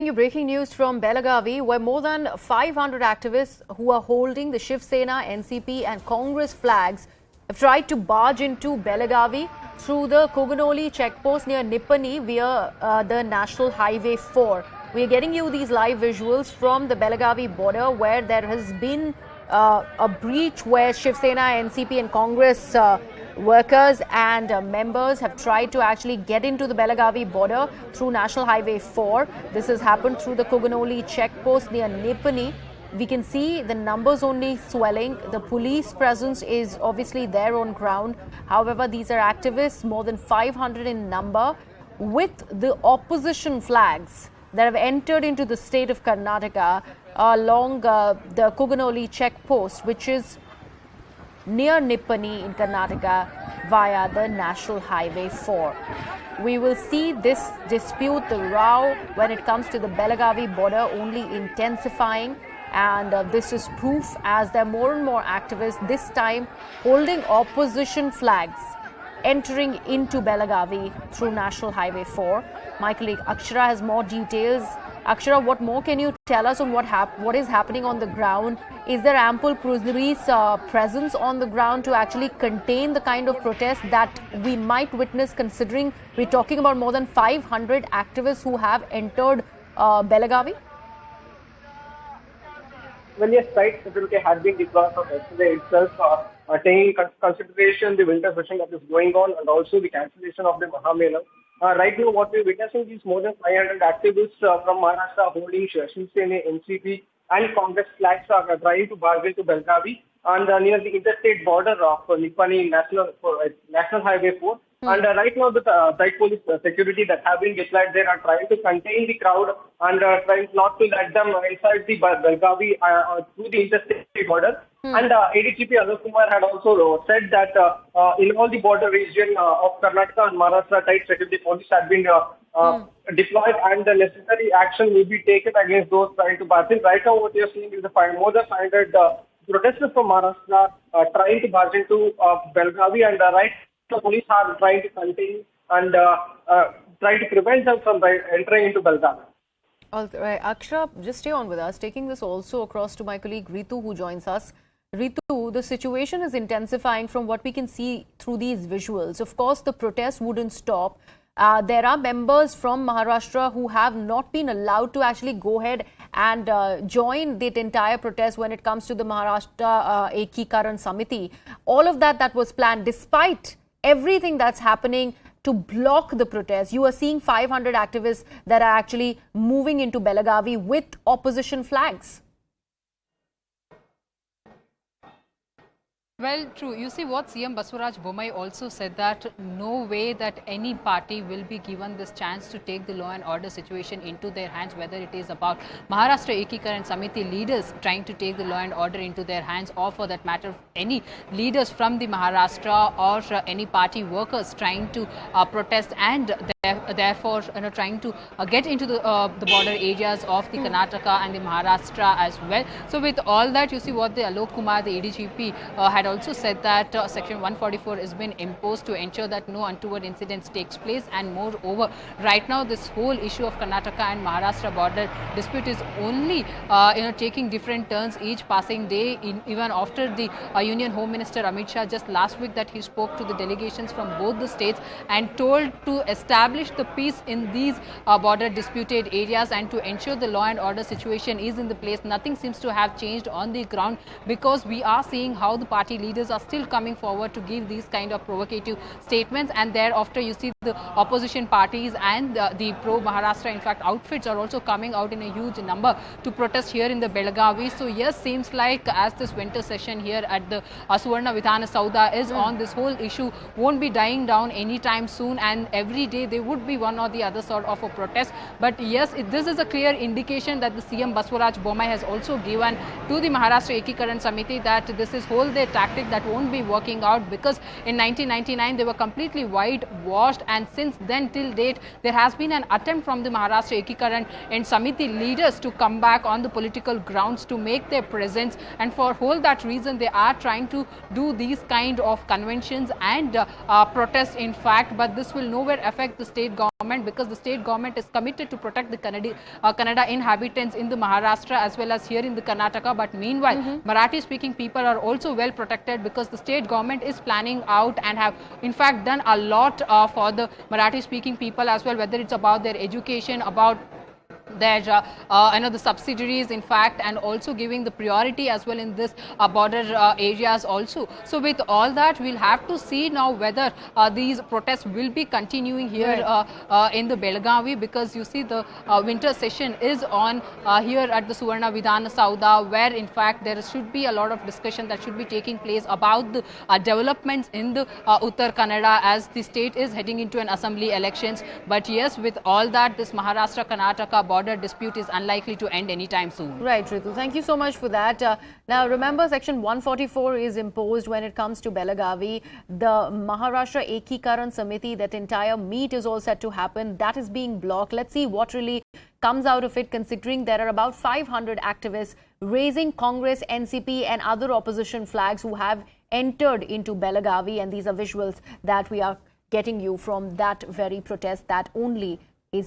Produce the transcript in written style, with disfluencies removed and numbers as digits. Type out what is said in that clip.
You breaking news from Belagavi, where more than 500 activists who are holding the Shiv Sena, NCP and Congress flags have tried to barge into Belagavi through the Koganoli checkpost near Nipani via the National Highway 4. We are getting you these live visuals from the Belagavi border, where there has been a breach where Shiv Sena, NCP and Congress workers and members have tried to actually get into the Belagavi border through National Highway 4. This has happened through the Koganoli checkpost near Nipani. We can see the numbers only swelling. The police presence is obviously there on ground. However, these are activists, more than 500 in number, with the opposition flags that have entered into the state of Karnataka along the Koganoli checkpost, which is near Nipani in Karnataka via the National Highway 4. We will see this dispute, the row, when it comes to the Belagavi border, only intensifying. And this is proof as there are more and more activists, this time holding opposition flags, entering into Belagavi through National Highway 4. My colleague Akshara has more details. Akshara, what more can you tell us on what is happening on the ground? Is there ample police presence on the ground to actually contain the kind of protest that we might witness, considering we're talking about more than 500 activists who have entered Belagavi? Well, yes, site security has been deployed from yesterday itself, taking consideration the winter session that is going on and also the cancellation of the Mahamela. Right now, what we're witnessing is more than 500 activists from Maharashtra holding Shiv Sena, NCP and Congress flags are trying to barge into Belagavi and near the interstate border of Nipani National Highway 4. And right now, the site police security that have been deployed there are trying to contain the crowd and trying not to let them inside the Belagavi through the interstate border. And ADGP Alok Kumar had also said that in all the border region of Karnataka and Maharashtra, tight security police have been deployed and the necessary action will be taken against those trying to barge in. Right now, what you're seeing is more than 500 protesters from Maharashtra trying to barge into Belagavi, and right the police are trying to contain and try to prevent them from entering into Belagavi. All right, Akshara, just stay on with us. Taking this also across to my colleague Ritu, who joins us. Ritu, the situation is intensifying from what we can see through these visuals. Of course, the protest wouldn't stop. There are members from Maharashtra who have not been allowed to actually go ahead and join the entire protest when it comes to the Maharashtra Ekikaran Samiti. All of that was planned despite everything that's happening to block the protest. You are seeing 500 activists that are actually moving into Belagavi with opposition flags. Well, true. You see what CM Basuraj Bommai also said, that no way that any party will be given this chance to take the law and order situation into their hands, whether it is about Maharashtra Ekikaran Samiti leaders trying to take the law and order into their hands, or for that matter any leaders from the Maharashtra or any party workers trying to protest and therefore trying to get into the border areas of the Karnataka and the Maharashtra as well. So with all that, you see what the Alok Kumar, the ADGP, had also said that Section 144 has been imposed to ensure that no untoward incidents takes place, and moreover, right now this whole issue of Karnataka and Maharashtra border dispute is only taking different turns each passing day. Even after the Union Home Minister Amit Shah just last week that he spoke to the delegations from both the states and told to establish the peace in these border disputed areas and to ensure the law and order situation is in the place. Nothing seems to have changed on the ground, because we are seeing how the party leaders are still coming forward to give these kind of provocative statements, and thereafter you see the opposition parties and the pro-Maharashtra, in fact, outfits are also coming out in a huge number to protest here in the Belagavi. So yes, seems like as this winter session here at the Suvarna Vidhana Sauda is on, this whole issue won't be dying down anytime soon, and every day there would be one or the other sort of a protest. But yes, this is a clear indication that the CM Basuraj Bommai has also given to the Maharashtra Ekikaran Samiti that this is whole their tactic that won't be working out, because in 1999 they were completely whitewashed, and since then till date there has been an attempt from the Maharashtra Ekikaran and Samiti leaders to come back on the political grounds to make their presence, and for whole that reason they are trying to do these kind of conventions and protests in fact, but this will nowhere affect the state government government, because the state government is committed to protect the Kannada inhabitants in the Maharashtra as well as here in the Karnataka. But meanwhile, Marathi speaking people are also well protected, because the state government is planning out and have in fact done a lot for the Marathi speaking people as well, whether it's about their education, about their the subsidiaries in fact, and also giving the priority as well in this border areas also. So with all that, we'll have to see now whether these protests will be continuing here in the Belagavi, because you see the winter session is on here at the Suvarna Vidhana Sauda, where in fact there should be a lot of discussion that should be taking place about the developments in the Uttar Kannada as the state is heading into an assembly elections. But yes, with all that, this Maharashtra-Karnataka border dispute is unlikely to end anytime soon. Right, Ritu. Thank you so much for that. Now, remember, Section 144 is imposed when it comes to Belagavi. The Maharashtra Ekikaran Samiti, that entire meet is all set to happen. That is being blocked. Let's see what really comes out of it, considering there are about 500 activists raising Congress, NCP and other opposition flags who have entered into Belagavi. And these are visuals that we are getting you from that very protest that only